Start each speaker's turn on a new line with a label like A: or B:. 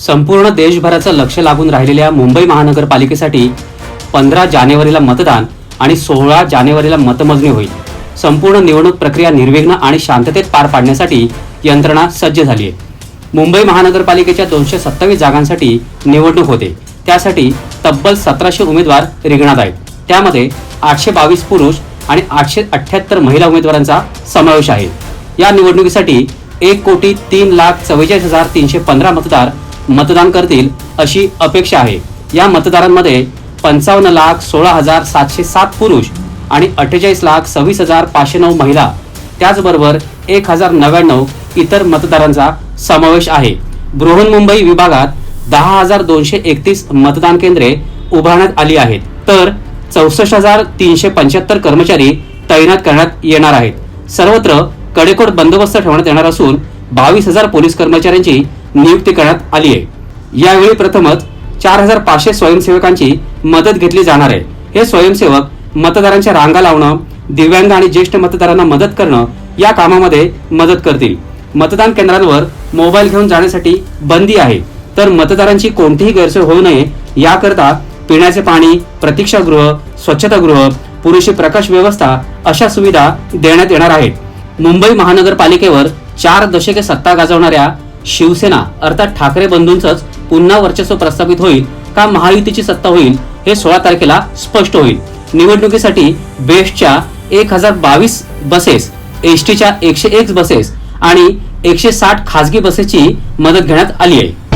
A: संपूर्ण देशभराचं लक्ष लागून राहिलेल्या मुंबई महानगरपालिकेसाठी 15 जानेवारीला मतदान आणि 16 जानेवारीला मतमोजणी होईल। संपूर्ण निवडणूक प्रक्रिया निर्विघ्न आणि शांततेत पार पाडण्यासाठी यंत्रणा सज्ज झाली आहे। मुंबई महानगरपालिकेच्या 227 जागांसाठी निवडणूक होते। त्यासाठी तब्बल 1700 उमेदवार रिंगणात आहेत। त्यामध्ये 822 पुरुष आणि 878 महिला उमेदवारांचा समावेश आहे। या निवडणुकीसाठी 1,03,44,315 मतदार मतदान करतील अशी अपेक्षा आहे। या मतदारांमध्ये 55,16,707 पुरुष आणि 48,26,509 महिला, त्याचबरोबर 1,099 इतर मतदारांचा समावेश आहे। बृहन्मुंबई विभागात 10,231 मतदान केंद्रे उभारण्यात आली आहेत, तर 64,375 कर्मचारी तैनात करण्यात येणार आहेत। सर्वत्र कडेकोट बंदोबस्त ठेवण्यात येणार असून 22,000 पोलीस कर्मचाऱ्यांची नियुक्ती करण्यात आली आहे। यावेळी प्रथमच 4,500 स्वयंसेवकांची मदत घेतली जाणार आहे। हे स्वयंसेवक मतदारांच्या रांगा लावणं, दिव्यांग आणि ज्येष्ठ मतदारांना मदत करणं या कामामध्ये मदत करतील। मतदान केंद्रांवर मोबाईल घेऊन जाण्यासाठी बंदी आहे, तर मतदारांची कोणतीही गैरसोय होऊ नये याकरता पिण्याचे पाणी, प्रतीक्षागृह, स्वच्छतागृह, पुरेशी प्रकाश व्यवस्था अशा सुविधा देण्यात येणार आहेत। मुंबई महानगरपालिकेवर 4 दशके सत्ता गाजवणाऱ्या शिवसेना अर्थात ठाकरे बंधूंचंच पुन्हा वर्चस्व प्रस्थापित होईल का महायुतीची सत्ता होईल हे 16 तारखेला स्पष्ट होईल। निवडणुकीसाठी बेस्टच्या 1022 बसेस, एसटीच्या 101 बसेस आणि 160 खासगी बसेसची मदत घेण्यात आली आहे।